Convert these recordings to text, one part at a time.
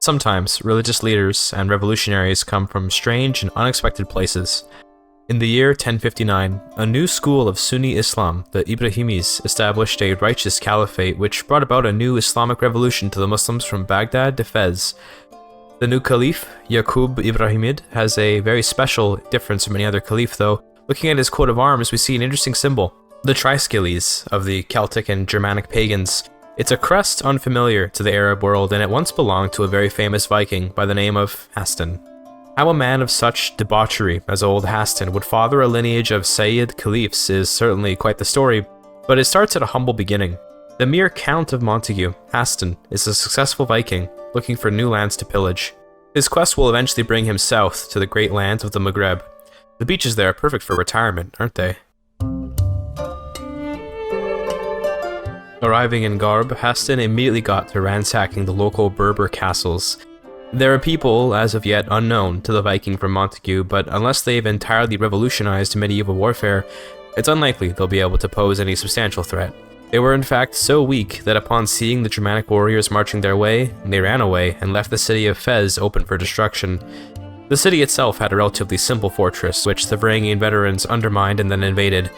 Sometimes, religious leaders and revolutionaries come from strange and unexpected places. In the year 1059, a new school of Sunni Islam, the Ibrahimis, established a Righteous Caliphate which brought about a new Islamic revolution to the Muslims from Baghdad to Fez. The new Caliph, Yaqub Ibrahimid, has a very special difference from any other Caliph though. Looking at his coat of arms, we see an interesting symbol. The Triskelies of the Celtic and Germanic pagans. It's a crest unfamiliar to the Arab world, and it once belonged to a very famous Viking by the name of Haesteinn. How a man of such debauchery as old Haesteinn would father a lineage of Sayyid Caliphs is certainly quite the story, but it starts at a humble beginning. The mere Count of Montague, Haesteinn, is a successful Viking looking for new lands to pillage. His quest will eventually bring him south to the great lands of the Maghreb. The beaches there are perfect for retirement, aren't they? Arriving in Garb, Haesteinn immediately got to ransacking the local Berber castles. There are people, as of yet, unknown to the Viking from Montague, but unless they've entirely revolutionized medieval warfare, it's unlikely they'll be able to pose any substantial threat. They were in fact so weak that upon seeing the Germanic warriors marching their way, they ran away and left the city of Fez open for destruction. The city itself had a relatively simple fortress, which the Varangian veterans undermined and then invaded.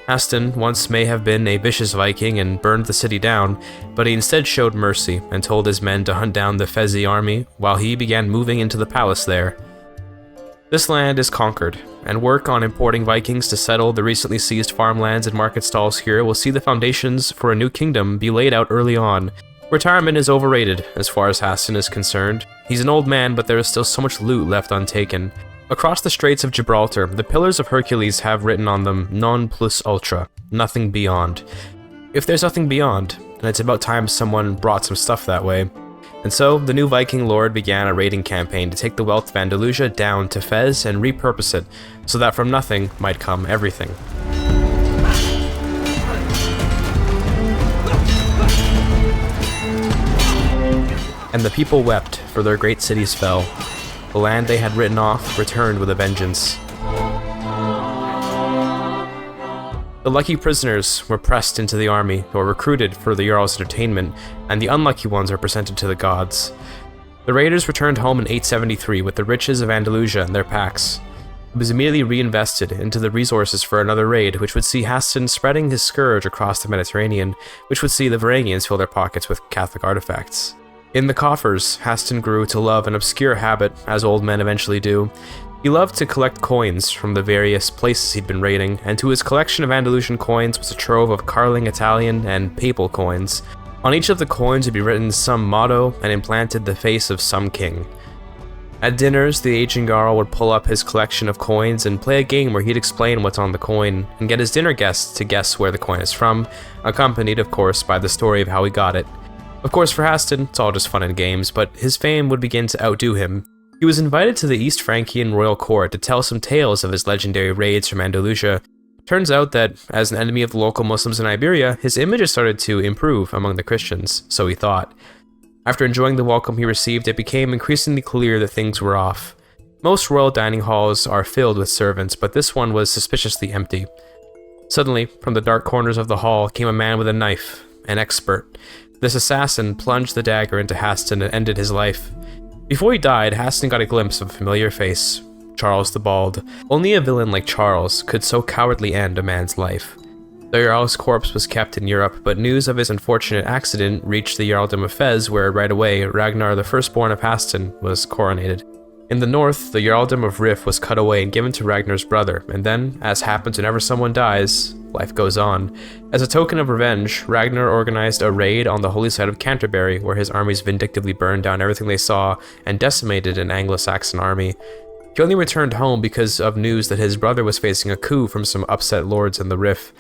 Haesteinn once may have been a vicious Viking and burned the city down, but he instead showed mercy and told his men to hunt down the Fezi army while he began moving into the palace there. This land is conquered, and work on importing Vikings to settle the recently seized farmlands and market stalls here will see the foundations for a new kingdom be laid out early on. Retirement is overrated as far as Haesteinn is concerned. He's an old man, but there is still so much loot left untaken. Across the Straits of Gibraltar, the Pillars of Hercules have written on them non plus ultra, nothing beyond. If there's nothing beyond, then it's about time someone brought some stuff that way. And so, the new Viking lord began a raiding campaign to take the wealth of Andalusia down to Fez and repurpose it, so that from nothing might come everything. And the people wept, for their great cities fell. The land they had written off returned with a vengeance. The lucky prisoners were pressed into the army, or recruited for the Jarl's entertainment, and the unlucky ones are presented to the gods. The raiders returned home in 873 with the riches of Andalusia in their packs. It was immediately reinvested into the resources for another raid, which would see Haesteinn spreading his scourge across the Mediterranean, which would see the Varangians fill their pockets with Catholic artifacts. In the coffers, Haesteinn grew to love an obscure habit, as old men eventually do. He loved to collect coins from the various places he'd been raiding, and to his collection of Andalusian coins was a trove of Carling Italian and Papal coins. On each of the coins would be written some motto and implanted the face of some king. At dinners, the aging Jarl would pull up his collection of coins and play a game where he'd explain what's on the coin, and get his dinner guests to guess where the coin is from, accompanied of course by the story of how he got it. Of course, for Haesteinn, it's all just fun and games, but his fame would begin to outdo him. He was invited to the East Frankian royal court to tell some tales of his legendary raids from Andalusia. Turns out that, as an enemy of the local Muslims in Iberia, his image had started to improve among the Christians, so he thought. After enjoying the welcome he received, it became increasingly clear that things were off. Most royal dining halls are filled with servants, but this one was suspiciously empty. Suddenly, from the dark corners of the hall came a man with a knife, an expert. This assassin plunged the dagger into Haesteinn and ended his life. Before he died, Haesteinn got a glimpse of a familiar face, Charles the Bald. Only a villain like Charles could so cowardly end a man's life. The Jarl's corpse was kept in Europe, but news of his unfortunate accident reached the Jarldom of Fez, where right away Ragnar, the firstborn of Haesteinn, was coronated. In the north, the Jarldom of Rif was cut away and given to Ragnar's brother, and then, as happens whenever someone dies, life goes on. As a token of revenge, Ragnar organized a raid on the holy site of Canterbury, where his armies vindictively burned down everything they saw and decimated an Anglo-Saxon army. He only returned home because of news that his brother was facing a coup from some upset lords in the Rif.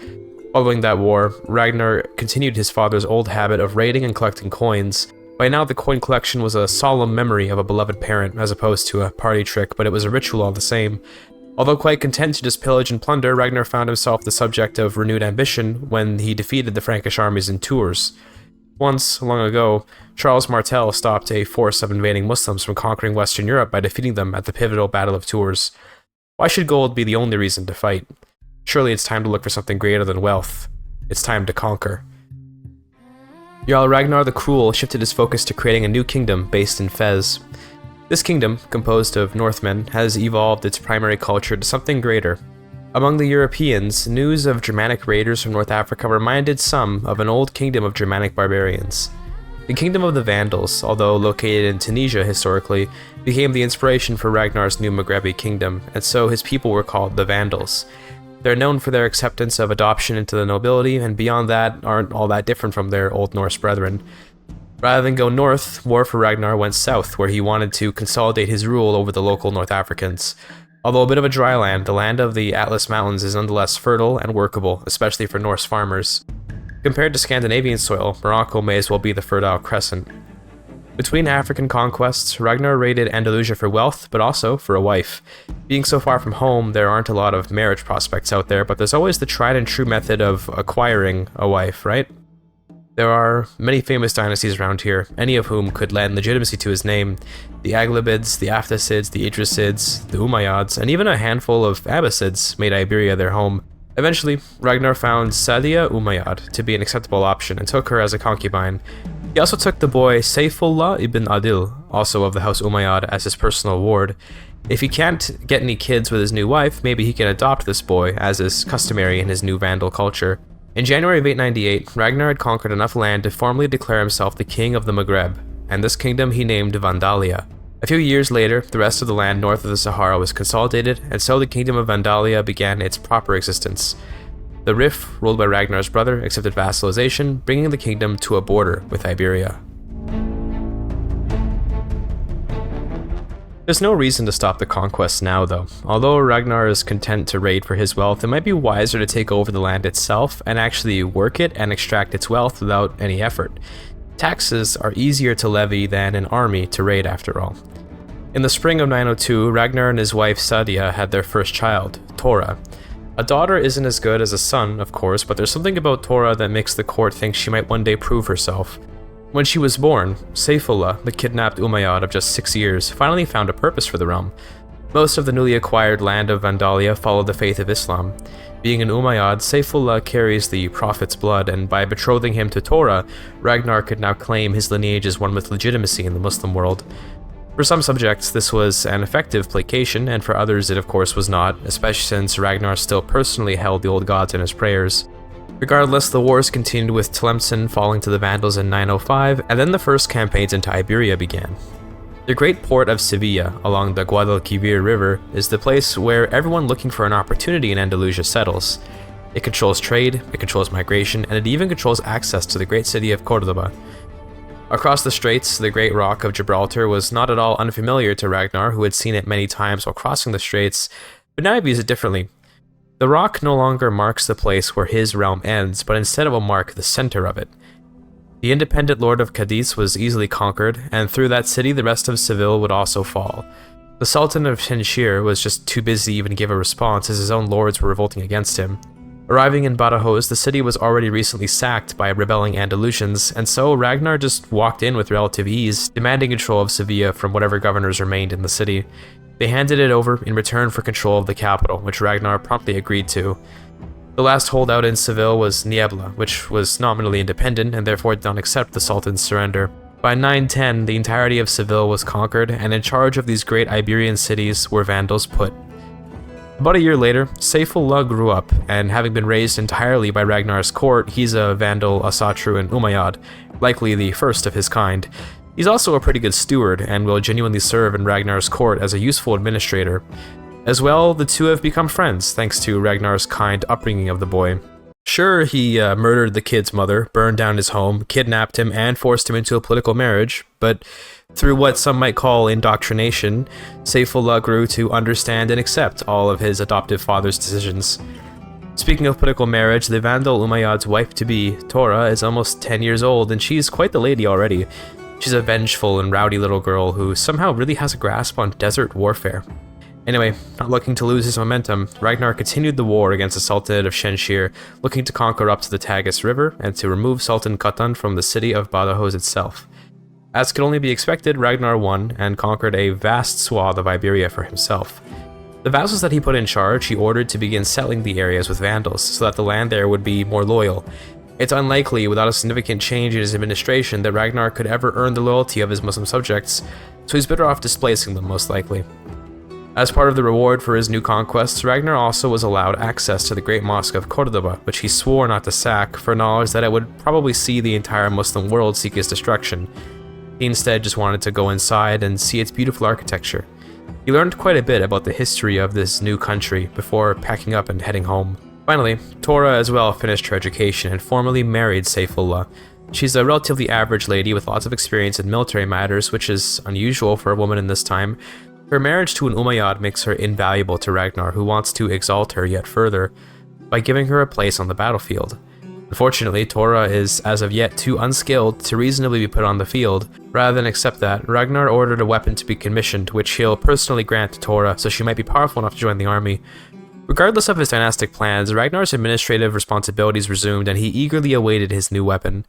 Following that war, Ragnar continued his father's old habit of raiding and collecting coins. By now, the coin collection was a solemn memory of a beloved parent, as opposed to a party trick, but it was a ritual all the same. Although quite content to just pillage and plunder, Ragnar found himself the subject of renewed ambition when he defeated the Frankish armies in Tours. Once, long ago, Charles Martel stopped a force of invading Muslims from conquering Western Europe by defeating them at the pivotal Battle of Tours. Why should gold be the only reason to fight? Surely it's time to look for something greater than wealth. It's time to conquer. Jarl Ragnar the Cruel shifted his focus to creating a new kingdom based in Fez. This kingdom, composed of Northmen, has evolved its primary culture to something greater. Among the Europeans, news of Germanic raiders from North Africa reminded some of an old kingdom of Germanic barbarians. The kingdom of the Vandals, although located in Tunisia historically, became the inspiration for Ragnar's new Maghrebi kingdom, and so his people were called the Vandals. They're known for their acceptance of adoption into the nobility, and beyond that, aren't all that different from their Old Norse brethren. Rather than go north, war for Ragnar went south, where he wanted to consolidate his rule over the local North Africans. Although a bit of a dry land, the land of the Atlas Mountains is nonetheless fertile and workable, especially for Norse farmers. Compared to Scandinavian soil, Morocco may as well be the Fertile Crescent. Between African conquests, Ragnar raided Andalusia for wealth, but also for a wife. Being so far from home, there aren't a lot of marriage prospects out there, but there's always the tried and true method of acquiring a wife, right? There are many famous dynasties around here, any of whom could lend legitimacy to his name. The Aghlabids, the Aftasids, the Idrisids, the Umayyads, and even a handful of Abbasids made Iberia their home. Eventually, Ragnar found Sadia Umayyad to be an acceptable option and took her as a concubine. He also took the boy Saifullah ibn Adil, also of the House Umayyad, as his personal ward. If he can't get any kids with his new wife, maybe he can adopt this boy, as is customary in his new Vandal culture. In January of 898, Ragnar had conquered enough land to formally declare himself the king of the Maghreb, and this kingdom he named Vandalia. A few years later, the rest of the land north of the Sahara was consolidated, and so the kingdom of Vandalia began its proper existence. The Rif, ruled by Ragnar's brother, accepted vassalization, bringing the kingdom to a border with Iberia. There's no reason to stop the conquests now, though. Although Ragnar is content to raid for his wealth, it might be wiser to take over the land itself and actually work it and extract its wealth without any effort. Taxes are easier to levy than an army to raid, after all. In the spring of 902, Ragnar and his wife Sadia had their first child, Tora. A daughter isn't as good as a son, of course, but there's something about Tora that makes the court think she might one day prove herself. When she was born, Saifullah, the kidnapped Umayyad of just 6 years, finally found a purpose for the realm. Most of the newly acquired land of Vandalia followed the faith of Islam. Being an Umayyad, Saifullah carries the Prophet's blood, and by betrothing him to Tora, Ragnar could now claim his lineage as one with legitimacy in the Muslim world. For some subjects, this was an effective placation, and for others it of course was not, especially since Ragnar still personally held the old gods in his prayers. Regardless, the wars continued with Tlemcen falling to the Vandals in 905, and then the first campaigns into Iberia began. The great port of Sevilla, along the Guadalquivir River, is the place where everyone looking for an opportunity in Andalusia settles. It controls trade, it controls migration, and it even controls access to the great city of Córdoba. Across the straits, the Great Rock of Gibraltar was not at all unfamiliar to Ragnar, who had seen it many times while crossing the straits, but now he views it differently. The rock no longer marks the place where his realm ends, but instead it will mark the center of it. The independent lord of Cadiz was easily conquered, and through that city the rest of Seville would also fall. The Sultan of Shenshir was just too busy to even give a response, as his own lords were revolting against him. Arriving in Badajoz, the city was already recently sacked by rebelling Andalusians, and so Ragnar just walked in with relative ease, demanding control of Sevilla from whatever governors remained in the city. They handed it over in return for control of the capital, which Ragnar promptly agreed to. The last holdout in Seville was Niebla, which was nominally independent and therefore did not accept the Sultan's surrender. By 910, the entirety of Seville was conquered, and in charge of these great Iberian cities were Vandals put. About a year later, Saifullah grew up, and having been raised entirely by Ragnar's court, he's a Vandal, Asatru, and Umayyad, likely the first of his kind. He's also a pretty good steward, and will genuinely serve in Ragnar's court as a useful administrator. As well, the two have become friends, thanks to Ragnar's kind upbringing of the boy. Sure, he murdered the kid's mother, burned down his home, kidnapped him, and forced him into a political marriage, but through what some might call indoctrination, Saifullah grew to understand and accept all of his adoptive father's decisions. Speaking of political marriage, the Vandal Umayyad's wife-to-be, Tora, is almost 10 years old, and she's quite the lady already. She's a vengeful and rowdy little girl who somehow really has a grasp on desert warfare. Anyway, not looking to lose his momentum, Ragnar continued the war against the Sultanate of Shenshir, looking to conquer up to the Tagus River and to remove Sultan Katan from the city of Badajoz itself. As could only be expected, Ragnar won and conquered a vast swath of Iberia for himself. The vassals that he put in charge, he ordered to begin settling the areas with Vandals, so that the land there would be more loyal. It's unlikely, without a significant change in his administration, that Ragnar could ever earn the loyalty of his Muslim subjects, so he's better off displacing them, most likely. As part of the reward for his new conquests, Ragnar also was allowed access to the Great Mosque of Cordoba, which he swore not to sack for knowledge that it would probably see the entire Muslim world seek his destruction. He instead just wanted to go inside and see its beautiful architecture. He learned quite a bit about the history of this new country before packing up and heading home. Finally, Tora as well finished her education and formally married Saifullah. She's a relatively average lady with lots of experience in military matters, which is unusual for a woman in this time. Her marriage to an Umayyad makes her invaluable to Ragnar, who wants to exalt her yet further by giving her a place on the battlefield. Unfortunately, Tora is as of yet too unskilled to reasonably be put on the field. Rather than accept that, Ragnar ordered a weapon to be commissioned, which he'll personally grant to Tora, so she might be powerful enough to join the army. Regardless of his dynastic plans, Ragnar's administrative responsibilities resumed, and he eagerly awaited his new weapon.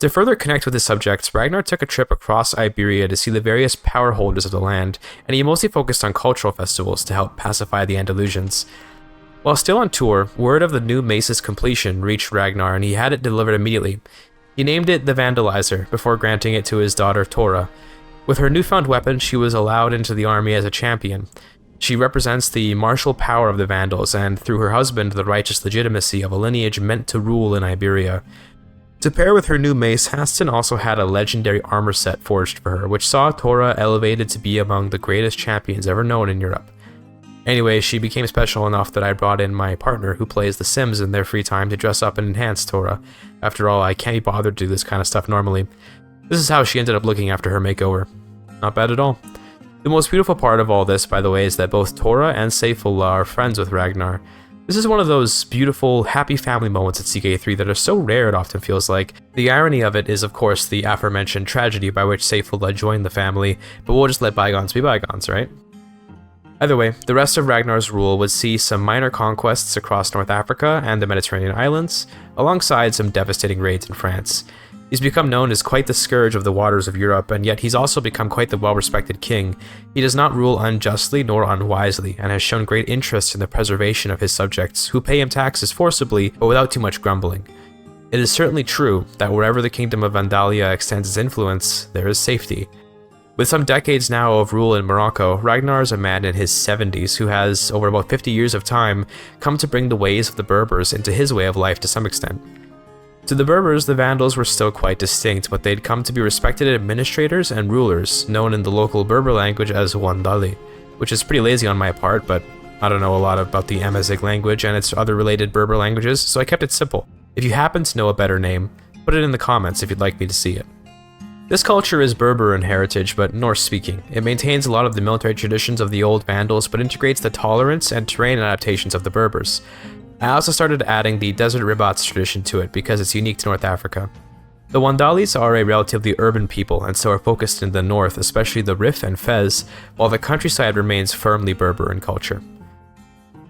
To further connect with his subjects, Ragnar took a trip across Iberia to see the various power holders of the land, and he mostly focused on cultural festivals to help pacify the Andalusians. While still on tour, word of the new mace's completion reached Ragnar, and he had it delivered immediately. He named it the Vandalizer, before granting it to his daughter Tora. With her newfound weapon, she was allowed into the army as a champion. She represents the martial power of the Vandals, and through her husband, the righteous legitimacy of a lineage meant to rule in Iberia. To pair with her new mace, Haesteinn also had a legendary armor set forged for her, which saw Tora elevated to be among the greatest champions ever known in Europe. Anyway, she became special enough that I brought in my partner, who plays The Sims in their free time, to dress up and enhance Tora. After all, I can't be bothered to do this kind of stuff normally. This is how she ended up looking after her makeover. Not bad at all. The most beautiful part of all this, by the way, is that both Tora and Saifullah are friends with Ragnar. This is one of those beautiful, happy family moments at CK3 that are so rare it often feels like. The irony of it is, of course, the aforementioned tragedy by which Saifullah joined the family, but we'll just let bygones be bygones, right? Either way, the rest of Ragnar's rule would see some minor conquests across North Africa and the Mediterranean islands, alongside some devastating raids in France. He's become known as quite the scourge of the waters of Europe, and yet he's also become quite the well-respected king. He does not rule unjustly nor unwisely, and has shown great interest in the preservation of his subjects, who pay him taxes forcibly, but without too much grumbling. It is certainly true that wherever the kingdom of Vandalia extends its influence, there is safety. With some decades now of rule in Morocco, Ragnar is a man in his 70s who has, over about 50 years of time, come to bring the ways of the Berbers into his way of life to some extent. To the Berbers, the Vandals were still quite distinct, but they'd come to be respected administrators and rulers, known in the local Berber language as Wandali, which is pretty lazy on my part, but I don't know a lot about the Amazigh language and its other related Berber languages, so I kept it simple. If you happen to know a better name, put it in the comments if you'd like me to see it. This culture is Berber in heritage, but Norse-speaking. It maintains a lot of the military traditions of the old Vandals, but integrates the tolerance and terrain adaptations of the Berbers. I also started adding the Desert Ribats tradition to it because it's unique to North Africa. The Wandalis are a relatively urban people and so are focused in the north, especially the Rif and Fez, while the countryside remains firmly Berber in culture.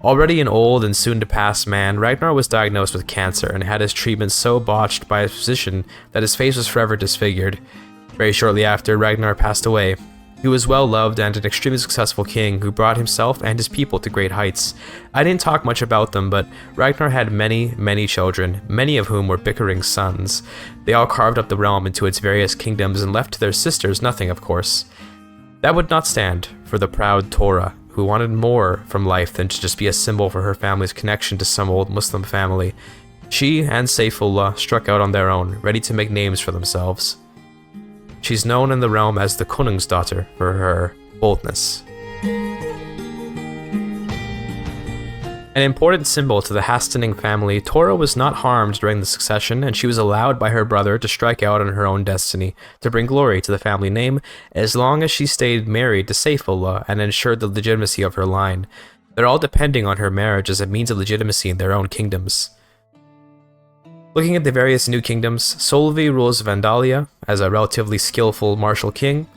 Already an old and soon-to-pass man, Ragnar was diagnosed with cancer and had his treatment so botched by his physician that his face was forever disfigured. Very shortly after, Ragnar passed away. He was well loved and an extremely successful king who brought himself and his people to great heights. I didn't talk much about them, but Ragnar had many children, many of whom were bickering sons. They all carved up the realm into its various kingdoms and left to their sisters nothing, of course. That would not stand for the proud Tora, who wanted more from life than to just be a symbol for her family's connection to some old Muslim family. She and Saifullah struck out on their own, ready to make names for themselves. She's known in the realm as the Konungsdatter for her boldness. An important symbol to the Haesteinning family, Tora was not harmed during the succession, and she was allowed by her brother to strike out on her own destiny, to bring glory to the family name, as long as she stayed married to Saifullah and ensured the legitimacy of her line. They're all depending on her marriage as a means of legitimacy in their own kingdoms. Looking at the various new kingdoms, Solvi rules Vandalia as a relatively skillful martial king,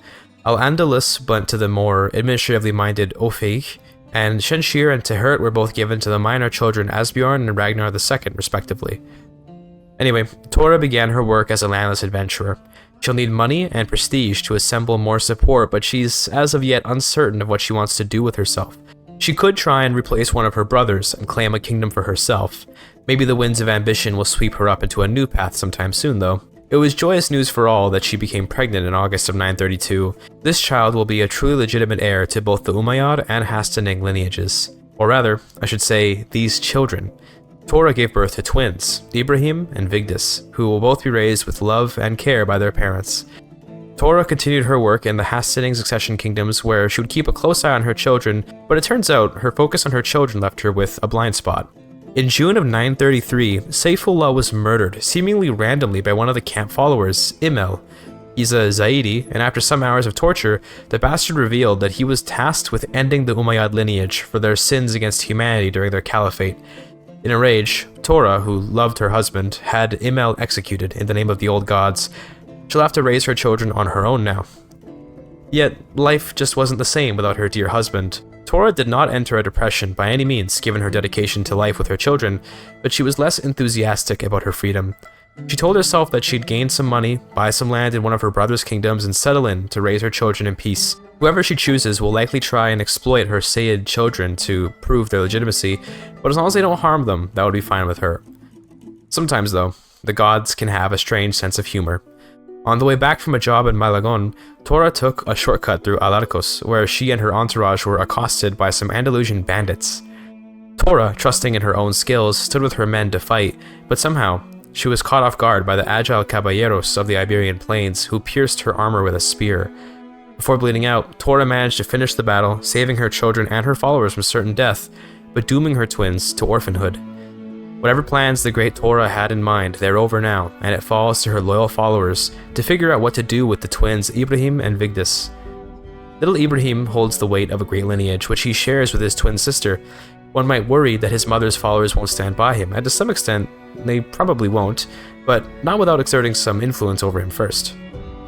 Al-Andalus went to the more administratively minded Ofeich, and Shenshir and Tehert were both given to the minor children Asbjorn and Ragnar II, respectively. Anyway, Tora began her work as a landless adventurer. She'll need money and prestige to assemble more support, but she's as of yet uncertain of what she wants to do with herself. She could try and replace one of her brothers and claim a kingdom for herself. Maybe the winds of ambition will sweep her up into a new path sometime soon, though. It was joyous news for all that she became pregnant in August of 932. This child will be a truly legitimate heir to both the Umayyad and Haesteinning lineages. Or rather, I should say, these children. Tora gave birth to twins, Ibrahim and Vigdis, who will both be raised with love and care by their parents. Tora continued her work in the Haesteinning succession kingdoms where she would keep a close eye on her children, but it turns out her focus on her children left her with a blind spot. In June of 933, Saifullah was murdered, seemingly randomly by one of the camp followers, Imel. He's a Zaidi, and after some hours of torture, the bastard revealed that he was tasked with ending the Umayyad lineage for their sins against humanity during their caliphate. In a rage, Tora, who loved her husband, had Imel executed in the name of the old gods. She'll have to raise her children on her own now. Yet, life just wasn't the same without her dear husband. Tora did not enter a depression by any means given her dedication to life with her children, but she was less enthusiastic about her freedom. She told herself that she'd gain some money, buy some land in one of her brother's kingdoms, and settle in to raise her children in peace. Whoever she chooses will likely try and exploit her Sayyid children to prove their legitimacy, but as long as they don't harm them, that would be fine with her. Sometimes, though, the gods can have a strange sense of humor. On the way back from a job in Malagon, Tora took a shortcut through Al-Arcos, where she and her entourage were accosted by some Andalusian bandits. Tora, trusting in her own skills, stood with her men to fight, but somehow, she was caught off guard by the agile caballeros of the Iberian plains who pierced her armor with a spear. Before bleeding out, Tora managed to finish the battle, saving her children and her followers from certain death, but dooming her twins to orphanhood. Whatever plans the great Tora had in mind, they're over now, and it falls to her loyal followers to figure out what to do with the twins Ibrahim and Vigdis. Little Ibrahim holds the weight of a great lineage, which he shares with his twin sister. One might worry that his mother's followers won't stand by him, and to some extent, they probably won't, but not without exerting some influence over him first.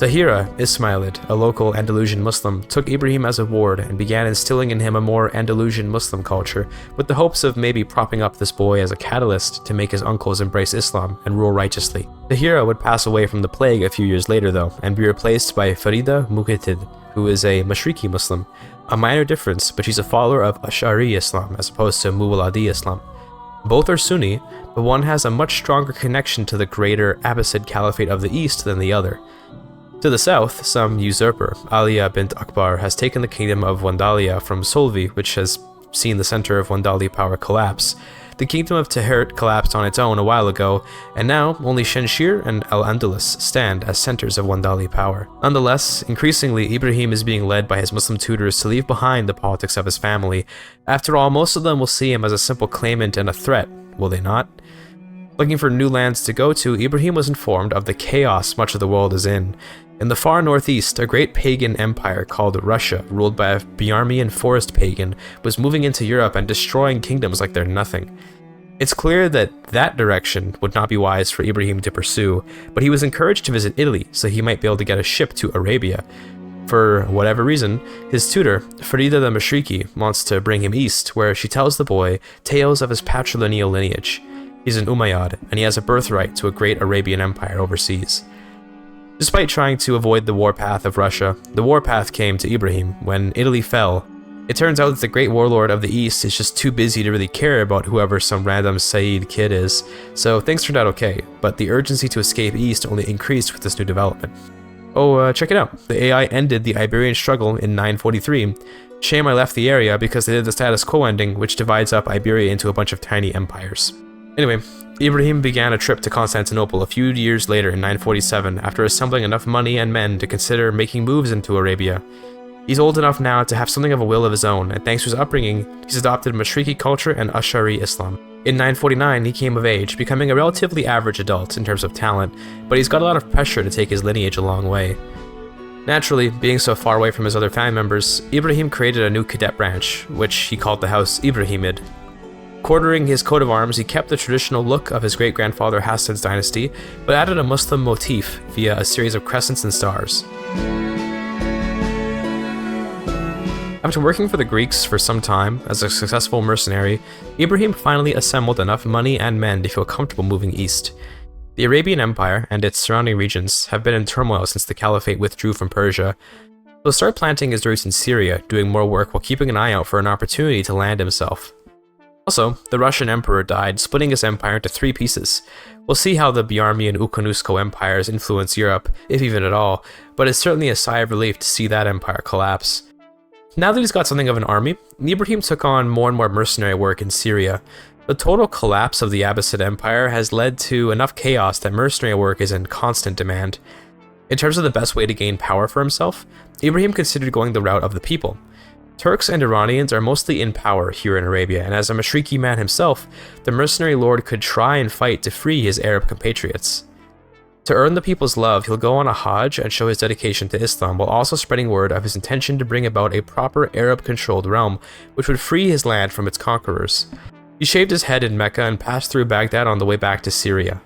Tahira Ismailid, a local Andalusian Muslim, took Ibrahim as a ward and began instilling in him a more Andalusian Muslim culture, with the hopes of maybe propping up this boy as a catalyst to make his uncles embrace Islam and rule righteously. Tahira would pass away from the plague a few years later though, and be replaced by Farida Muqaddid, who is a Mashriqi Muslim. A minor difference, but she's a follower of Ash'ari Islam as opposed to Muwalladi Islam. Both are Sunni, but one has a much stronger connection to the greater Abbasid Caliphate of the East than the other. To the south, some usurper, Aliya bint Akbar, has taken the kingdom of Wandalia from Solvi, which has seen the center of Wandali power collapse. The kingdom of Tehert collapsed on its own a while ago, and now only Shenshir and Al-Andalus stand as centers of Wandali power. Nonetheless, increasingly Ibrahim is being led by his Muslim tutors to leave behind the politics of his family. After all, most of them will see him as a simple claimant and a threat, will they not? Looking for new lands to go to, Ibrahim was informed of the chaos much of the world is in. In the far northeast, a great pagan empire called Russia, ruled by a Biarmian forest pagan, was moving into Europe and destroying kingdoms like they're nothing. It's clear that that direction would not be wise for Ibrahim to pursue, but he was encouraged to visit Italy so he might be able to get a ship to Arabia. For whatever reason, his tutor, Farida the Mashriqi, wants to bring him east, where she tells the boy tales of his patrilineal lineage. He's an Umayyad, and he has a birthright to a great Arabian empire overseas. Despite trying to avoid the warpath of Russia, the warpath came to Ibrahim when Italy fell. It turns out that the great warlord of the East is just too busy to really care about whoever some random Sayyid kid is, so things turned out okay, but the urgency to escape East only increased with this new development. Oh, check it out. The AI ended the Iberian struggle in 943. Shame I left the area because they did the status quo ending, which divides up Iberia into a bunch of tiny empires. Anyway, Ibrahim began a trip to Constantinople a few years later in 947 after assembling enough money and men to consider making moves into Arabia. He's old enough now to have something of a will of his own, and thanks to his upbringing, he's adopted Mashriqi culture and Ash'ari Islam. In 949, he came of age, becoming a relatively average adult in terms of talent, but he's got a lot of pressure to take his lineage a long way. Naturally, being so far away from his other family members, Ibrahim created a new cadet branch, which he called the House Ibrahimid. Quartering his coat of arms, he kept the traditional look of his great-grandfather Haestein's dynasty, but added a Muslim motif via a series of crescents and stars. After working for the Greeks for some time as a successful mercenary, Ibrahim finally assembled enough money and men to feel comfortable moving east. The Arabian Empire and its surrounding regions have been in turmoil since the Caliphate withdrew from Persia. He'll start planting his roots in Syria, doing more work while keeping an eye out for an opportunity to land himself. Also, the Russian emperor died, splitting his empire into 3 pieces. We'll see how the Byarmi and Ukanusko empires influence Europe, if even at all, but it's certainly a sigh of relief to see that empire collapse. Now that he's got something of an army, Ibrahim took on more and more mercenary work in Syria. The total collapse of the Abbasid Empire has led to enough chaos that mercenary work is in constant demand. In terms of the best way to gain power for himself, Ibrahim considered going the route of the people. Turks and Iranians are mostly in power here in Arabia, and as a Mashriqi man himself, the mercenary lord could try and fight to free his Arab compatriots. To earn the people's love, he'll go on a Hajj and show his dedication to Islam, while also spreading word of his intention to bring about a proper Arab-controlled realm, which would free his land from its conquerors. He shaved his head in Mecca and passed through Baghdad on the way back to Syria.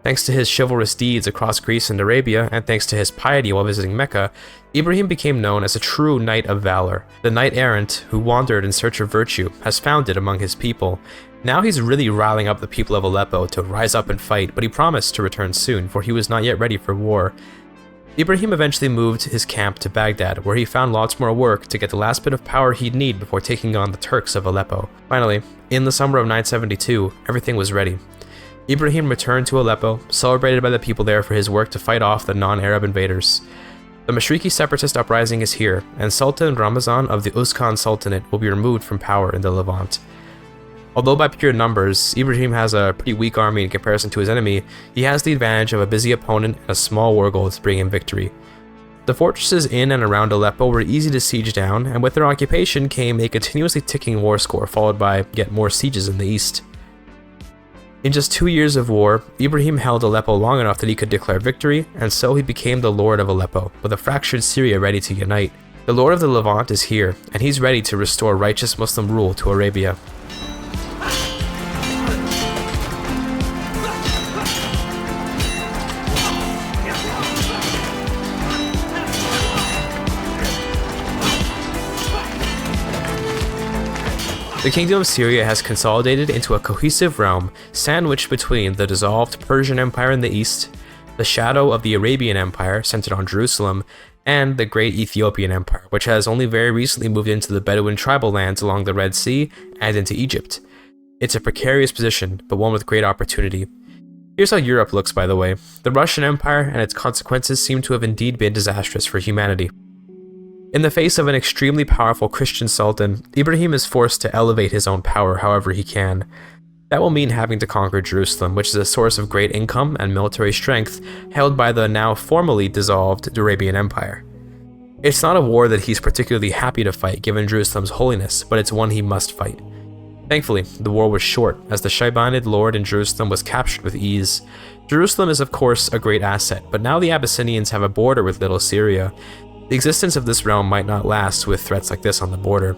Thanks to his chivalrous deeds across Greece and Arabia, and thanks to his piety while visiting Mecca, Ibrahim became known as a true knight of valor. The knight-errant who wandered in search of virtue has found it among his people. Now he's really riling up the people of Aleppo to rise up and fight, but he promised to return soon, for he was not yet ready for war. Ibrahim eventually moved his camp to Baghdad, where he found lots more work to get the last bit of power he'd need before taking on the Turks of Aleppo. Finally, in the summer of 972, everything was ready. Ibrahim returned to Aleppo, celebrated by the people there for his work to fight off the non-Arab invaders. The Mashriqi separatist uprising is here, and Sultan Ramazan of the Uzkan Sultanate will be removed from power in the Levant. Although by pure numbers, Ibrahim has a pretty weak army in comparison to his enemy, he has the advantage of a busy opponent and a small war goal to bring him victory. The fortresses in and around Aleppo were easy to siege down, and with their occupation came a continuously ticking war score, followed by yet more sieges in the east. In just 2 years of war, Ibrahim held Aleppo long enough that he could declare victory, and so he became the Lord of Aleppo, with a fractured Syria ready to unite. The Lord of the Levant is here, and he's ready to restore righteous Muslim rule to Arabia. The Kingdom of Syria has consolidated into a cohesive realm sandwiched between the dissolved Persian Empire in the east, the shadow of the Arabian Empire centered on Jerusalem, and the great Ethiopian Empire, which has only very recently moved into the Bedouin tribal lands along the Red Sea and into Egypt. It's a precarious position, but one with great opportunity. Here's how Europe looks, by the way. The Russian Empire and its consequences seem to have indeed been disastrous for humanity. In the face of an extremely powerful Christian sultan, Ibrahim is forced to elevate his own power however he can. That will mean having to conquer Jerusalem, which is a source of great income and military strength held by the now formally dissolved Arabian Empire. It's not a war that he's particularly happy to fight given Jerusalem's holiness, but it's one he must fight. Thankfully, the war was short, as the Shaibanid lord in Jerusalem was captured with ease. Jerusalem is of course a great asset, but now the Abyssinians have a border with Little Syria. The existence of this realm might not last with threats like this on the border.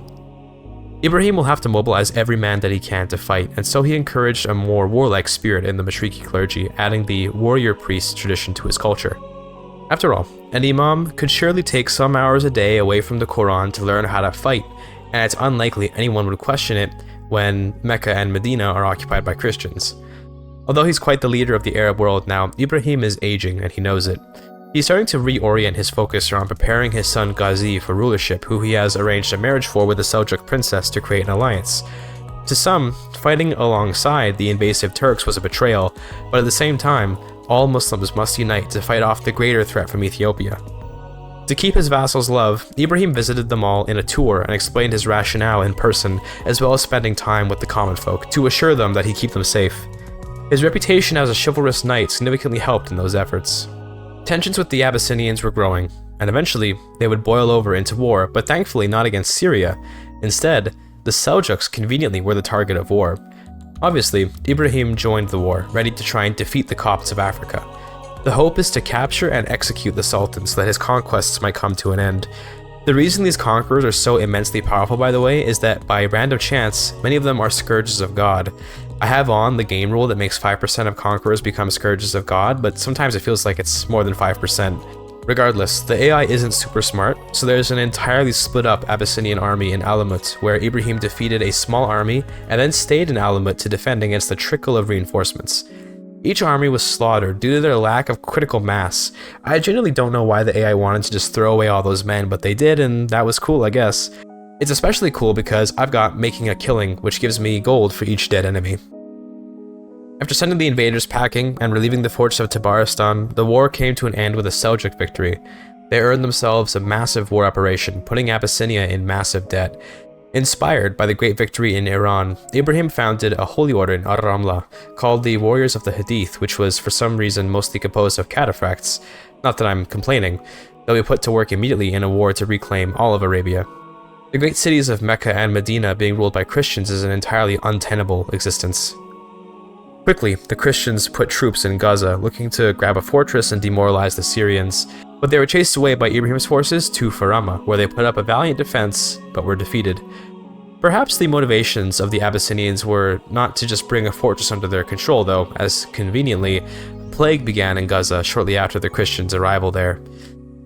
Ibrahim will have to mobilize every man that he can to fight, and so he encouraged a more warlike spirit in the Mashriqi clergy, adding the warrior priest tradition to his culture. After all, an imam could surely take some hours a day away from the Quran to learn how to fight, and it's unlikely anyone would question it when Mecca and Medina are occupied by Christians. Although he's quite the leader of the Arab world now, Ibrahim is aging and he knows it. He's starting to reorient his focus around preparing his son Ghazi for rulership, who he has arranged a marriage for with a Seljuk princess to create an alliance. To some, fighting alongside the invasive Turks was a betrayal, but at the same time, all Muslims must unite to fight off the greater threat from Ethiopia. To keep his vassals' love, Ibrahim visited them all in a tour and explained his rationale in person, as well as spending time with the common folk to assure them that he'd keep them safe. His reputation as a chivalrous knight significantly helped in those efforts. Tensions with the Abyssinians were growing, and eventually they would boil over into war, but thankfully not against Syria. Instead, the Seljuks conveniently were the target of war. Obviously, Ibrahim joined the war, ready to try and defeat the Copts of Africa. The hope is to capture and execute the Sultan so that his conquests might come to an end. The reason these conquerors are so immensely powerful, by the way, is that by random chance, many of them are scourges of God. I have on the game rule that makes 5% of conquerors become scourges of God, but sometimes it feels like it's more than 5%. Regardless, the AI isn't super smart, so there's an entirely split up Abyssinian army in Alamut, where Ibrahim defeated a small army and then stayed in Alamut to defend against the trickle of reinforcements. Each army was slaughtered due to their lack of critical mass. I genuinely don't know why the AI wanted to just throw away all those men, but they did, and that was cool, I guess. It's especially cool because I've got making a killing, which gives me gold for each dead enemy. After sending the invaders packing and relieving the fortress of Tabaristan, the war came to an end with a Seljuk victory. They earned themselves a massive war operation, putting Abyssinia in massive debt. Inspired by the great victory in Iran, Ibrahim founded a holy order in Ar-Ramla called the Warriors of the Hadith, which was for some reason mostly composed of cataphracts. Not that I'm complaining. They'll be put to work immediately in a war to reclaim all of Arabia. The great cities of Mecca and Medina being ruled by Christians is an entirely untenable existence. Quickly, the Christians put troops in Gaza, looking to grab a fortress and demoralize the Syrians, but they were chased away by Ibrahim's forces to Farama, where they put up a valiant defense, but were defeated. Perhaps the motivations of the Abyssinians were not to just bring a fortress under their control, though, as conveniently, plague began in Gaza shortly after the Christians' arrival there.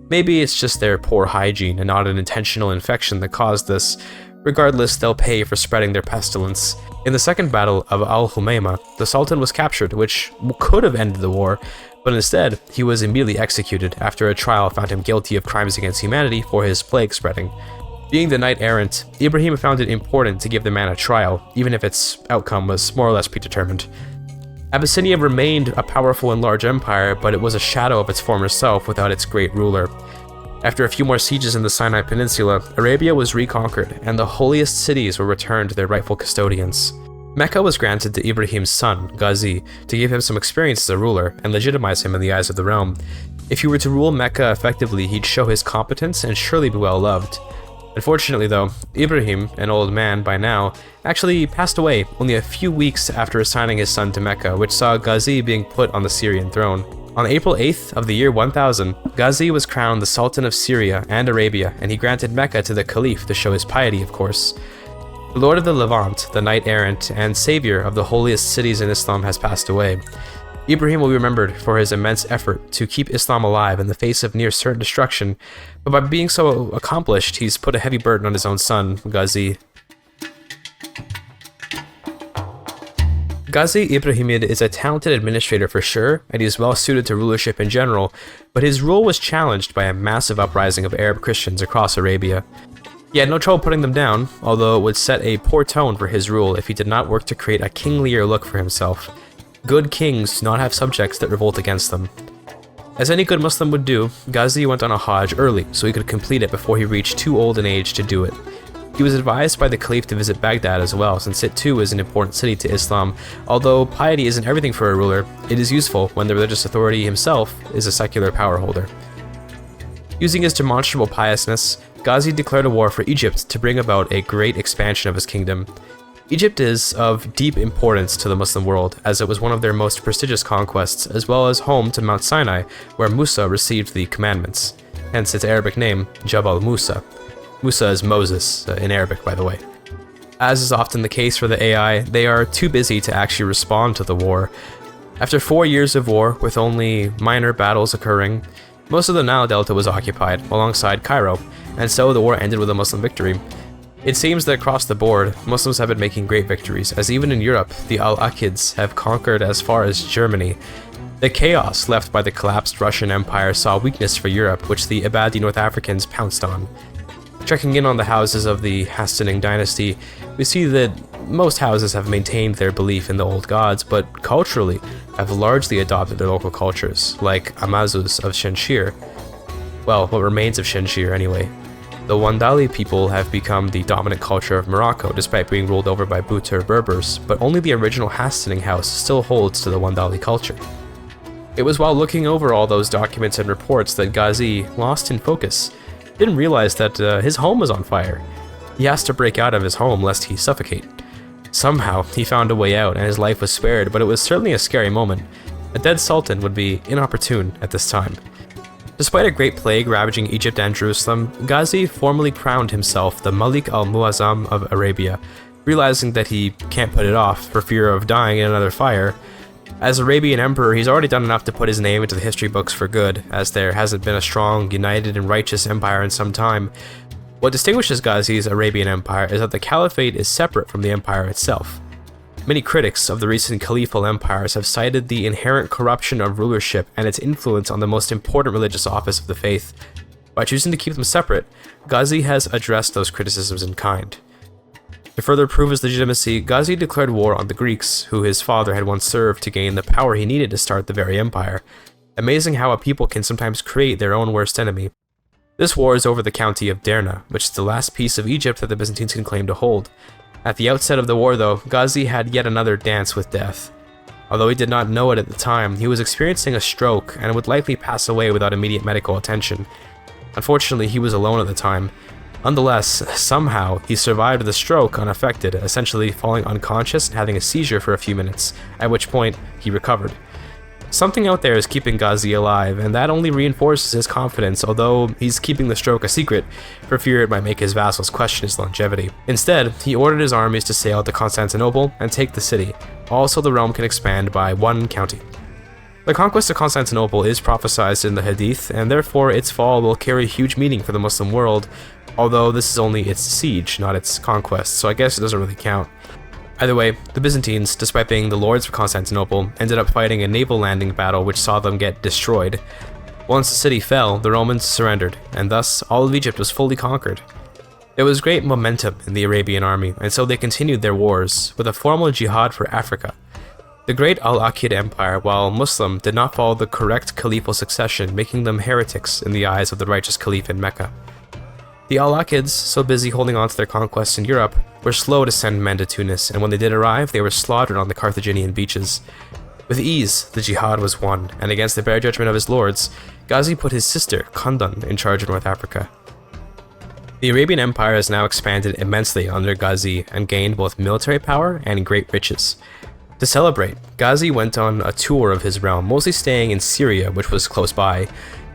Maybe it's just their poor hygiene and not an intentional infection that caused this. Regardless, they'll pay for spreading their pestilence. In the second battle of Al-Humayma, the Sultan was captured, which could have ended the war, but instead, he was immediately executed after a trial found him guilty of crimes against humanity for his plague spreading. Being the knight-errant, Ibrahim found it important to give the man a trial, even if its outcome was more or less predetermined. Abyssinia remained a powerful and large empire, but it was a shadow of its former self without its great ruler. After a few more sieges in the Sinai Peninsula, Arabia was reconquered, and the holiest cities were returned to their rightful custodians. Mecca was granted to Ibrahim's son, Ghazi, to give him some experience as a ruler and legitimize him in the eyes of the realm. If he were to rule Mecca effectively, he'd show his competence and surely be well loved. Unfortunately though, Ibrahim, an old man by now, actually passed away only a few weeks after assigning his son to Mecca, which saw Ghazi being put on the Syrian throne. On April 8th of the year 1000, Ghazi was crowned the Sultan of Syria and Arabia, and he granted Mecca to the Caliph to show his piety, of course. The Lord of the Levant, the knight-errant, and savior of the holiest cities in Islam has passed away. Ibrahim will be remembered for his immense effort to keep Islam alive in the face of near certain destruction, but by being so accomplished, he's put a heavy burden on his own son, Ghazi. Ghazi Ibrahimid is a talented administrator for sure, and he is well suited to rulership in general, but his rule was challenged by a massive uprising of Arab Christians across Arabia. He had no trouble putting them down, although it would set a poor tone for his rule if he did not work to create a kinglier look for himself. Good kings do not have subjects that revolt against them. As any good Muslim would do, Ghazi went on a Hajj early so he could complete it before he reached too old an age to do it. He was advised by the Caliph to visit Baghdad as well, since it too is an important city to Islam. Although piety isn't everything for a ruler, it is useful when the religious authority himself is a secular power holder. Using his demonstrable piousness, Ghazi declared a war for Egypt to bring about a great expansion of his kingdom. Egypt is of deep importance to the Muslim world, as it was one of their most prestigious conquests, as well as home to Mount Sinai, where Musa received the commandments, hence its Arabic name, Jabal Musa. Musa is Moses, in Arabic, by the way. As is often the case for the AI, they are too busy to actually respond to the war. After 4 years of war, with only minor battles occurring, most of the Nile Delta was occupied, alongside Cairo, and so the war ended with a Muslim victory. It seems that across the board, Muslims have been making great victories, as even in Europe, the Al-Akids have conquered as far as Germany. The chaos left by the collapsed Russian Empire saw weakness for Europe, which the Ibadi North Africans pounced on. Checking in on the houses of the Haesteinning dynasty, we see that most houses have maintained their belief in the old gods, but culturally have largely adopted their local cultures, like Amazus of Shenshir. Well, what remains of Shenshir anyway. The Wandali people have become the dominant culture of Morocco despite being ruled over by Bouter Berbers, but only the original Haesteinning house still holds to the Wandali culture. It was while looking over all those documents and reports that Ghazi lost in focus. Didn't realize that his home was on fire. He has to break out of his home lest he suffocate. Somehow, he found a way out and his life was spared, but it was certainly a scary moment. A dead sultan would be inopportune at this time. Despite a great plague ravaging Egypt and Jerusalem, Ghazi formally crowned himself the Malik al-Muazzam of Arabia, realizing that he can't put it off for fear of dying in another fire. As Arabian emperor, he's already done enough to put his name into the history books for good, as there hasn't been a strong, united, and righteous empire in some time. What distinguishes Ghazi's Arabian Empire is that the Caliphate is separate from the empire itself. Many critics of the recent Caliphal empires have cited the inherent corruption of rulership and its influence on the most important religious office of the faith. By choosing to keep them separate, Ghazi has addressed those criticisms in kind. To further prove his legitimacy, Ghazi declared war on the Greeks, who his father had once served to gain the power he needed to start the very empire. Amazing how a people can sometimes create their own worst enemy. This war is over the county of Derna, which is the last piece of Egypt that the Byzantines can claim to hold. At the outset of the war, though, Ghazi had yet another dance with death. Although he did not know it at the time, he was experiencing a stroke and would likely pass away without immediate medical attention. Unfortunately, he was alone at the time. Nonetheless, somehow, he survived the stroke unaffected, essentially falling unconscious and having a seizure for a few minutes, at which point he recovered. Something out there is keeping Ghazi alive, and that only reinforces his confidence, although he's keeping the stroke a secret for fear it might make his vassals question his longevity. Instead, he ordered his armies to sail to Constantinople and take the city, also the realm can expand by one county. The conquest of Constantinople is prophesied in the Hadith, and therefore its fall will carry huge meaning for the Muslim world, although this is only its siege, not its conquest, so I guess it doesn't really count. Either way, the Byzantines, despite being the lords of Constantinople, ended up fighting a naval landing battle which saw them get destroyed. Once the city fell, the Romans surrendered, and thus all of Egypt was fully conquered. There was great momentum in the Arabian army, and so they continued their wars, with a formal jihad for Africa. The great Al-Amirate Empire, while Muslim, did not follow the correct caliphal succession, making them heretics in the eyes of the Righteous Caliphate in Mecca. The Al-Akids, so busy holding on to their conquests in Europe, were slow to send men to Tunis, and when they did arrive, they were slaughtered on the Carthaginian beaches. With ease, the jihad was won, and against the bare judgment of his lords, Ghazi put his sister, Khandan, in charge of North Africa. The Arabian Empire has now expanded immensely under Ghazi and gained both military power and great riches. To celebrate, Ghazi went on a tour of his realm, mostly staying in Syria, which was close by.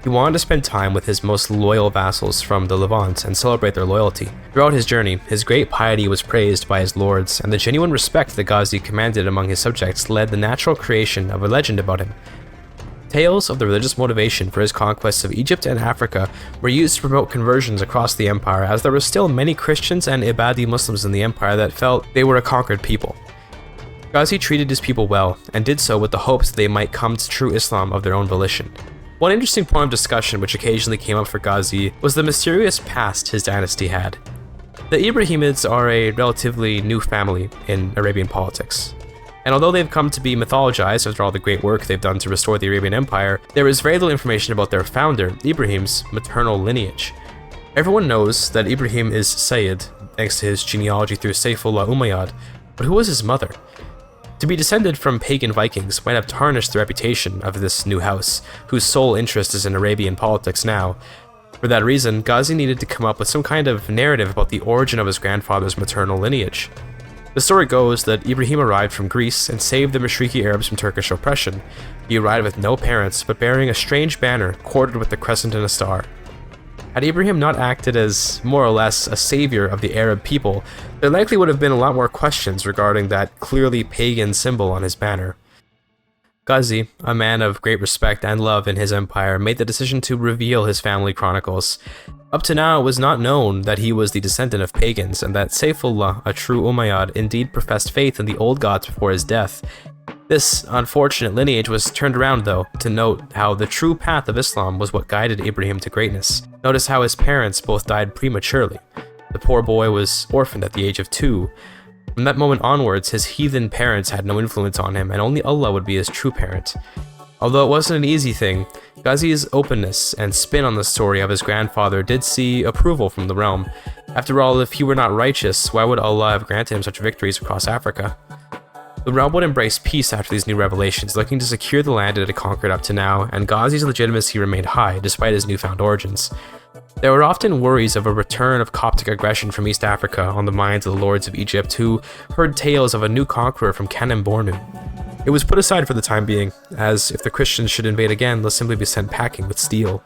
He wanted to spend time with his most loyal vassals from the Levant and celebrate their loyalty. Throughout his journey, his great piety was praised by his lords, and the genuine respect that Ghazi commanded among his subjects led the natural creation of a legend about him. Tales of the religious motivation for his conquests of Egypt and Africa were used to promote conversions across the empire, as there were still many Christians and Ibadi Muslims in the empire that felt they were a conquered people. Ghazi treated his people well, and did so with the hopes that they might come to true Islam of their own volition. One interesting point of discussion which occasionally came up for Ghazi was the mysterious past his dynasty had. The Ibrahimids are a relatively new family in Arabian politics, and although they've come to be mythologized after all the great work they've done to restore the Arabian Empire, there is very little information about their founder, Ibrahim's maternal lineage. Everyone knows that Ibrahim is Sayyid, thanks to his genealogy through Saifullah Umayyad, but who was his mother? To be descended from pagan Vikings might have tarnished the reputation of this new house, whose sole interest is in Arabian politics now. For that reason, Ghazi needed to come up with some kind of narrative about the origin of his grandfather's maternal lineage. The story goes that Ibrahim arrived from Greece and saved the Mashriki Arabs from Turkish oppression. He arrived with no parents, but bearing a strange banner quartered with a crescent and a star. Had Ibrahim not acted as, more or less, a savior of the Arab people, there likely would have been a lot more questions regarding that clearly pagan symbol on his banner. Ghazi, a man of great respect and love in his empire, made the decision to reveal his family chronicles. Up to now, it was not known that he was the descendant of pagans, and that Saifullah, a true Umayyad, indeed professed faith in the old gods before his death. This unfortunate lineage was turned around, though, to note how the true path of Islam was what guided Ibrahim to greatness. Notice how his parents both died prematurely. The poor boy was orphaned at the age of 2. From that moment onwards, his heathen parents had no influence on him, and only Allah would be his true parent. Although it wasn't an easy thing, Ghazi's openness and spin on the story of his grandfather did see approval from the realm. After all, if he were not righteous, why would Allah have granted him such victories across Africa? The realm would embrace peace after these new revelations, looking to secure the land it had conquered up to now, and Ghazi's legitimacy remained high despite his newfound origins. There were often worries of a return of Coptic aggression from East Africa on the minds of the lords of Egypt, who heard tales of a new conqueror from Kanem-Bornu. It was put aside for the time being, as if the Christians should invade again, they'll simply be sent packing with steel.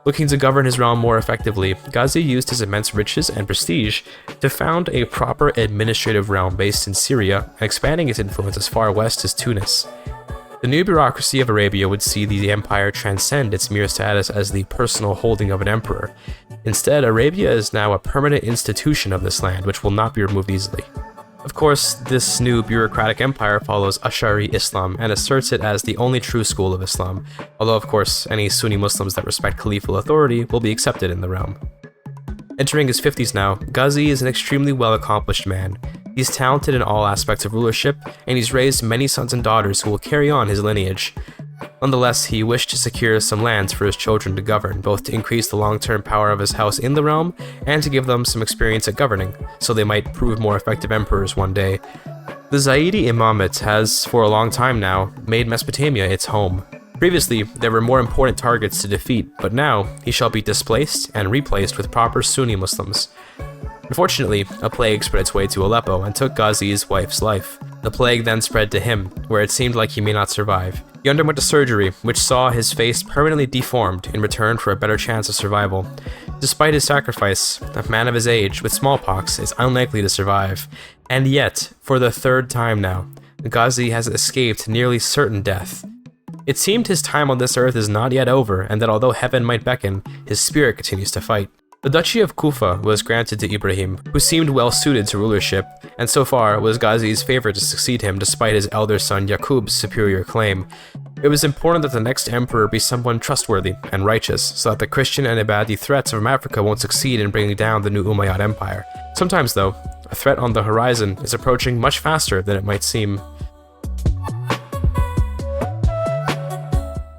Looking to govern his realm more effectively, Ghazi used his immense riches and prestige to found a proper administrative realm based in Syria and expanding its influence as far west as Tunis. The new bureaucracy of Arabia would see the empire transcend its mere status as the personal holding of an emperor. Instead, Arabia is now a permanent institution of this land which will not be removed easily. Of course, this new bureaucratic empire follows Ash'ari Islam and asserts it as the only true school of Islam, although of course any Sunni Muslims that respect Caliphal authority will be accepted in the realm. Entering his 50s now, Ghazi is an extremely well-accomplished man. He's talented in all aspects of rulership, and he's raised many sons and daughters who will carry on his lineage. Nonetheless, he wished to secure some lands for his children to govern, both to increase the long-term power of his house in the realm, and to give them some experience at governing, so they might prove more effective emperors one day. The Zayidi Imamate has, for a long time now, made Mesopotamia its home. Previously, there were more important targets to defeat, but now he shall be displaced and replaced with proper Sunni Muslims. Unfortunately, a plague spread its way to Aleppo and took Ghazi's wife's life. The plague then spread to him, where it seemed like he may not survive. He underwent a surgery, which saw his face permanently deformed in return for a better chance of survival. Despite his sacrifice, a man of his age with smallpox is unlikely to survive. And yet, for the third time now, Ghazi has escaped nearly certain death. It seemed his time on this earth is not yet over, and that although heaven might beckon, his spirit continues to fight. The Duchy of Kufa was granted to Ibrahim, who seemed well suited to rulership, and so far was Ghazi's favorite to succeed him despite his elder son Yaqub's superior claim. It was important that the next emperor be someone trustworthy and righteous, so that the Christian and Ibadi threats from Africa won't succeed in bringing down the new Umayyad Empire. Sometimes, though, a threat on the horizon is approaching much faster than it might seem.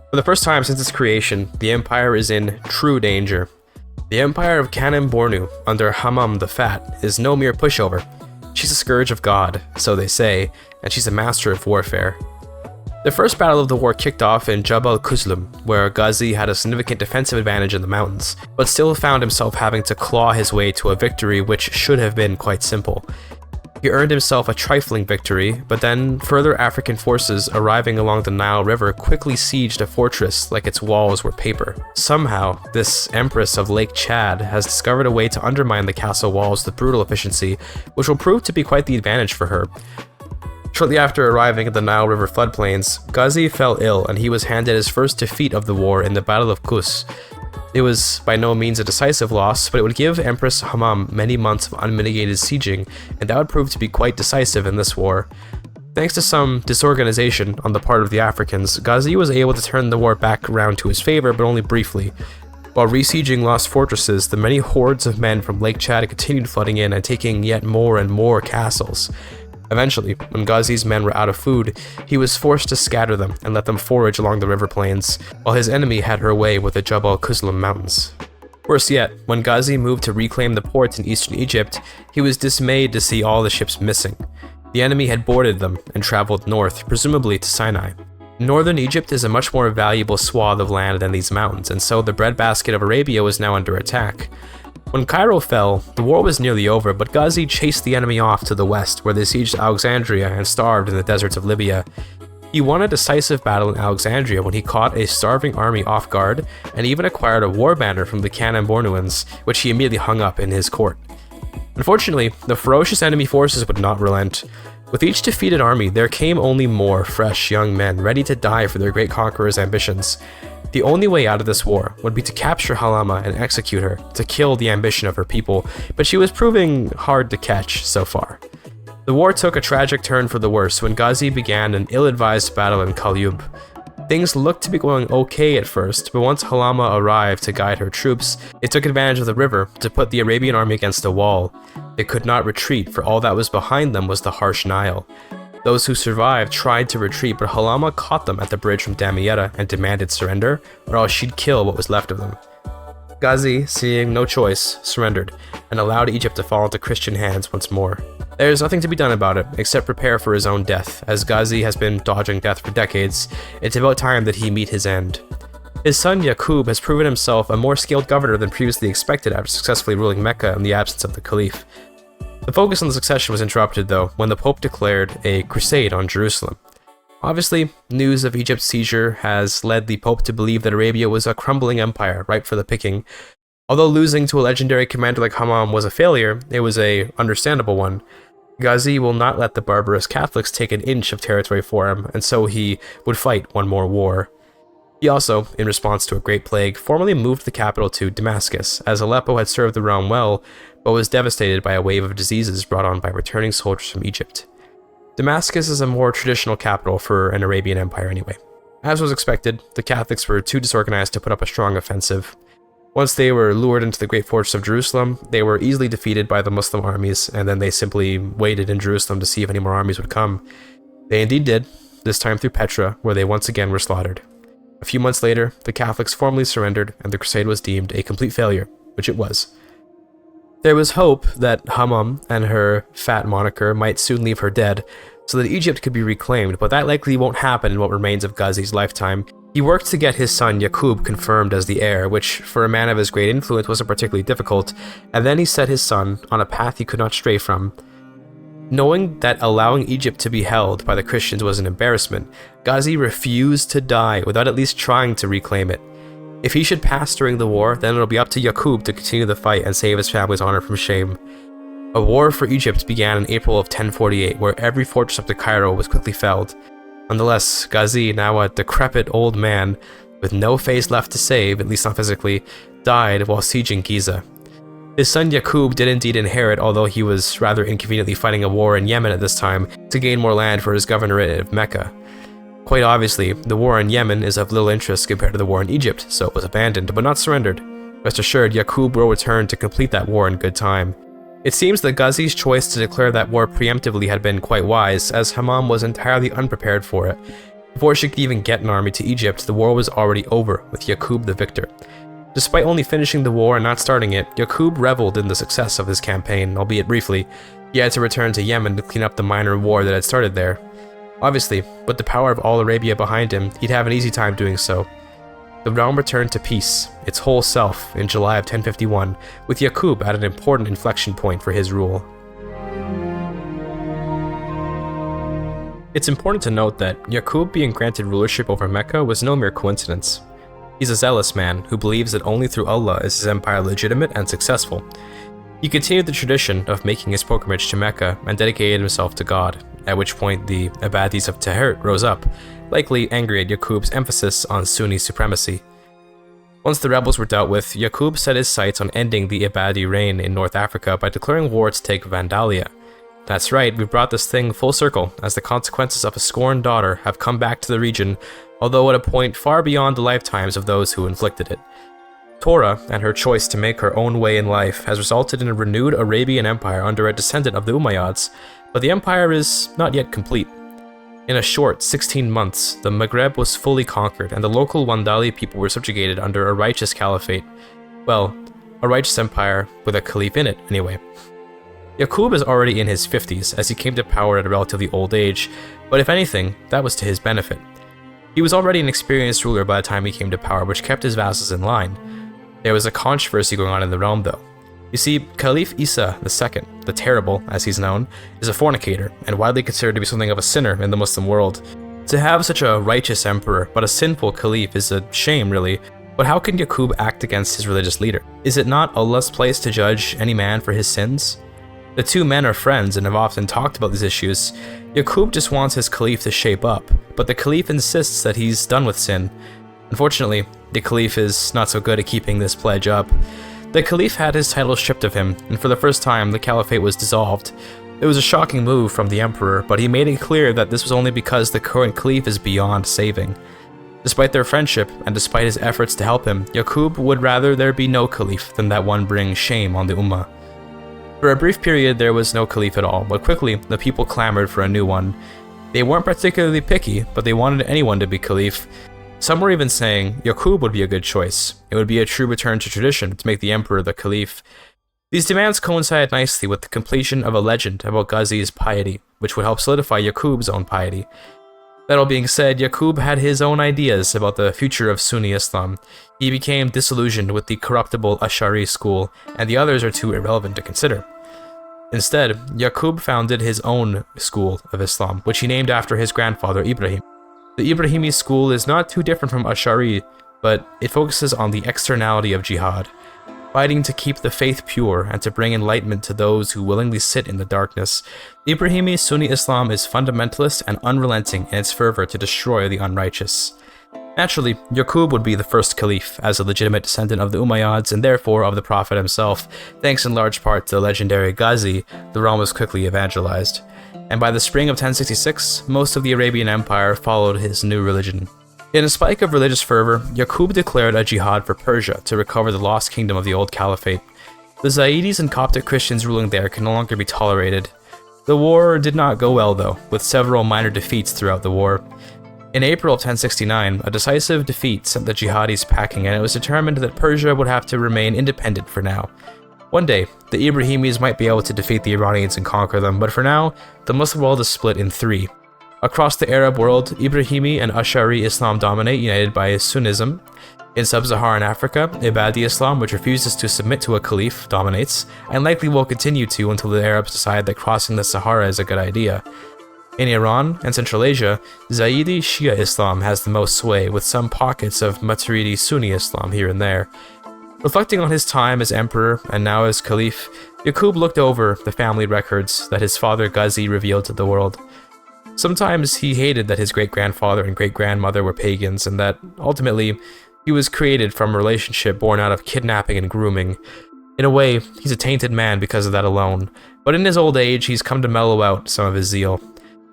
For the first time since its creation, the empire is in true danger. The empire of Kanem-Bornu, under Hammam the Fat, is no mere pushover. She's a scourge of God, so they say, and she's a master of warfare. The first battle of the war kicked off in Jabal Kuzlum, where Ghazi had a significant defensive advantage in the mountains, but still found himself having to claw his way to a victory which should have been quite simple. He earned himself a trifling victory, but then further African forces arriving along the Nile River quickly sieged a fortress like its walls were paper. Somehow, this Empress of Lake Chad has discovered a way to undermine the castle walls with brutal efficiency, which will prove to be quite the advantage for her. Shortly after arriving at the Nile River floodplains, Ghazi fell ill and he was handed his first defeat of the war in the Battle of Kus. It was by no means a decisive loss, but it would give Empress Hammam many months of unmitigated sieging, and that would prove to be quite decisive in this war. Thanks to some disorganization on the part of the Africans, Ghazi was able to turn the war back around to his favor, but only briefly. While besieging lost fortresses, the many hordes of men from Lake Chad continued flooding in and taking yet more and more castles. Eventually, when Ghazi's men were out of food, he was forced to scatter them and let them forage along the river plains, while his enemy had her way with the Jabal Kuzlum mountains. Worse yet, when Ghazi moved to reclaim the ports in eastern Egypt, he was dismayed to see all the ships missing. The enemy had boarded them and traveled north, presumably to Sinai. Northern Egypt is a much more valuable swath of land than these mountains, and so the breadbasket of Arabia was now under attack. When Cairo fell, the war was nearly over, but Ghazi chased the enemy off to the west, where they sieged Alexandria and starved in the deserts of Libya. He won a decisive battle in Alexandria when he caught a starving army off guard, and even acquired a war banner from the Kanem-Bornuans, which he immediately hung up in his court. Unfortunately, the ferocious enemy forces would not relent. With each defeated army, there came only more fresh young men ready to die for their great conqueror's ambitions. The only way out of this war would be to capture Halama and execute her, to kill the ambition of her people, but she was proving hard to catch so far. The war took a tragic turn for the worse when Ghazi began an ill-advised battle in Qalyub. Things looked to be going okay at first, but once Halama arrived to guide her troops, it took advantage of the river to put the Arabian army against a wall. They could not retreat, for all that was behind them was the harsh Nile. Those who survived tried to retreat, but Halama caught them at the bridge from Damietta and demanded surrender, or else she'd kill what was left of them. Ghazi, seeing no choice, surrendered, and allowed Egypt to fall into Christian hands once more. There's nothing to be done about it, except prepare for his own death. As Ghazi has been dodging death for decades, it's about time that he meet his end. His son Yaqub has proven himself a more skilled governor than previously expected after successfully ruling Mecca in the absence of the Caliph. The focus on the succession was interrupted, though, when the Pope declared a crusade on Jerusalem. Obviously, news of Egypt's seizure has led the Pope to believe that Arabia was a crumbling empire ripe for the picking. Although losing to a legendary commander like Hammam was a failure, it was an understandable one. Ghazi will not let the barbarous Catholics take an inch of territory for him, and so he would fight one more war. He also, in response to a great plague, formally moved the capital to Damascus, as Aleppo had served the realm well, but was devastated by a wave of diseases brought on by returning soldiers from Egypt. Damascus is a more traditional capital for an Arabian empire anyway. As was expected, the Catholics were too disorganized to put up a strong offensive. Once they were lured into the great fortress of Jerusalem, they were easily defeated by the Muslim armies, and then they simply waited in Jerusalem to see if any more armies would come. They indeed did, this time through Petra, where they once again were slaughtered. A few months later, the Catholics formally surrendered, and the crusade was deemed a complete failure, which it was. There was hope that Hammam and her fat moniker might soon leave her dead, so that Egypt could be reclaimed, but that likely won't happen in what remains of Ghazi's lifetime. He worked to get his son Yaqub confirmed as the heir, which for a man of his great influence wasn't particularly difficult, and then he set his son on a path he could not stray from. Knowing that allowing Egypt to be held by the Christians was an embarrassment, Ghazi refused to die without at least trying to reclaim it. If he should pass during the war, then it'll be up to Yaqub to continue the fight and save his family's honor from shame. A war for Egypt began in April of 1048, where every fortress up to Cairo was quickly felled. Nonetheless, Ghazi, now a decrepit old man, with no face left to save, at least not physically, died while sieging Giza. His son Yaqub did indeed inherit, although he was rather inconveniently fighting a war in Yemen at this time to gain more land for his governorate of Mecca. Quite obviously, the war in Yemen is of little interest compared to the war in Egypt, so it was abandoned, but not surrendered. Rest assured, Yaqub will return to complete that war in good time. It seems that Ghazi's choice to declare that war preemptively had been quite wise, as Hammam was entirely unprepared for it. Before she could even get an army to Egypt, the war was already over, with Yaqub the victor. Despite only finishing the war and not starting it, Yaqub reveled in the success of his campaign, albeit briefly. He had to return to Yemen to clean up the minor war that had started there. Obviously, with the power of all Arabia behind him, he'd have an easy time doing so. The realm returned to peace, its whole self, in July of 1051, with Yaqub at an important inflection point for his rule. It's important to note that Yaqub being granted rulership over Mecca was no mere coincidence. He's a zealous man who believes that only through Allah is his empire legitimate and successful. He continued the tradition of making his pilgrimage to Mecca and dedicated himself to God, at which point the Ibadis of Tahrir rose up, likely angry at Yaqub's emphasis on Sunni supremacy. Once the rebels were dealt with, Yaqub set his sights on ending the Ibadi reign in North Africa by declaring war to take Vandalia. That's right, we brought this thing full circle, as the consequences of a scorned daughter have come back to the region, although at a point far beyond the lifetimes of those who inflicted it. Torah, and her choice to make her own way in life, has resulted in a renewed Arabian Empire under a descendant of the Umayyads, but the empire is not yet complete. In a short 16 months, the Maghreb was fully conquered, and the local Wandali people were subjugated under a righteous caliphate. Well, a righteous empire with a caliph in it, anyway. Yaqub is already in his 50s, as he came to power at a relatively old age, but if anything, that was to his benefit. He was already an experienced ruler by the time he came to power, which kept his vassals in line. There was a controversy going on in the realm, though. You see, Caliph Isa II, the Terrible, as he's known, is a fornicator, and widely considered to be something of a sinner in the Muslim world. To have such a righteous emperor, but a sinful caliph is a shame, really. But how can Yaqub act against his religious leader? Is it not Allah's place to judge any man for his sins? The two men are friends and have often talked about these issues. Yaqub just wants his caliph to shape up, but the caliph insists that he's done with sin. Unfortunately, the caliph is not so good at keeping this pledge up. The caliph had his title stripped of him, and for the first time, the caliphate was dissolved. It was a shocking move from the emperor, but he made it clear that this was only because the current caliph is beyond saving. Despite their friendship, and despite his efforts to help him, Yaqub would rather there be no caliph than that one bring shame on the Ummah. For a brief period, there was no caliph at all, but quickly, the people clamored for a new one. They weren't particularly picky, but they wanted anyone to be caliph. Some were even saying Yaqub would be a good choice. It would be a true return to tradition to make the emperor the caliph. These demands coincided nicely with the completion of a legend about Ghazi's piety, which would help solidify Yaqub's own piety. That all being said, Yaqub had his own ideas about the future of Sunni Islam. He became disillusioned with the corruptible Ash'ari school, and the others are too irrelevant to consider. Instead, Yaqub founded his own school of Islam, which he named after his grandfather Ibrahim. The Ibrahimi school is not too different from Ash'ari, but it focuses on the externality of jihad, fighting to keep the faith pure and to bring enlightenment to those who willingly sit in the darkness. Ibrahimi Sunni Islam is fundamentalist and unrelenting in its fervor to destroy the unrighteous. Naturally, Yaqub would be the first caliph as a legitimate descendant of the Umayyads and therefore of the Prophet himself. Thanks in large part to the legendary Ghazi, the realm was quickly evangelized. And by the spring of 1066, most of the Arabian Empire followed his new religion. In a spike of religious fervor, Yaqub declared a jihad for Persia to recover the lost kingdom of the old caliphate. The Zaydis and Coptic Christians ruling there could no longer be tolerated. The war did not go well though, with several minor defeats throughout the war. In April of 1069, a decisive defeat sent the jihadis packing, and it was determined that Persia would have to remain independent for now. One day, the Ibrahimis might be able to defeat the Iranians and conquer them, but for now, the Muslim world is split in three. Across the Arab world, Ibrahimi and Ash'ari Islam dominate, united by Sunnism. In sub-Saharan Africa, Ibadi Islam, which refuses to submit to a caliph, dominates, and likely will continue to until the Arabs decide that crossing the Sahara is a good idea. In Iran and Central Asia, Zaydi Shia Islam has the most sway, with some pockets of Maturidi Sunni Islam here and there. Reflecting on his time as emperor and now as caliph, Yaqub looked over the family records that his father Ghazi revealed to the world. Sometimes he hated that his great-grandfather and great-grandmother were pagans, and that, ultimately, he was created from a relationship born out of kidnapping and grooming. In a way, he's a tainted man because of that alone, but in his old age, he's come to mellow out some of his zeal.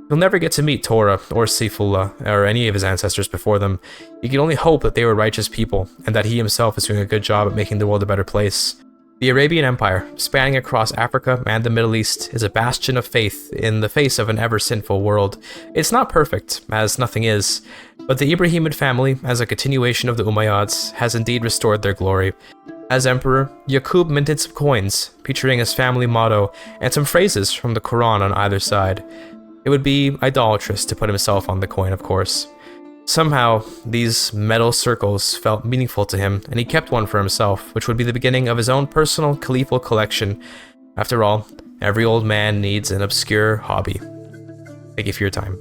He'll never get to meet Torah or Sifullah or any of his ancestors before them. He can only hope that they were righteous people, and that he himself is doing a good job at making the world a better place. The Arabian Empire, spanning across Africa and the Middle East, is a bastion of faith in the face of an ever-sinful world. It's not perfect, as nothing is, but the Ibrahimid family, as a continuation of the Umayyads, has indeed restored their glory. As emperor, Yaqub minted some coins, featuring his family motto, and some phrases from the Quran on either side. It would be idolatrous to put himself on the coin, of course. Somehow, these metal circles felt meaningful to him, and he kept one for himself, which would be the beginning of his own personal caliphal collection. After all, every old man needs an obscure hobby. Thank you for your time.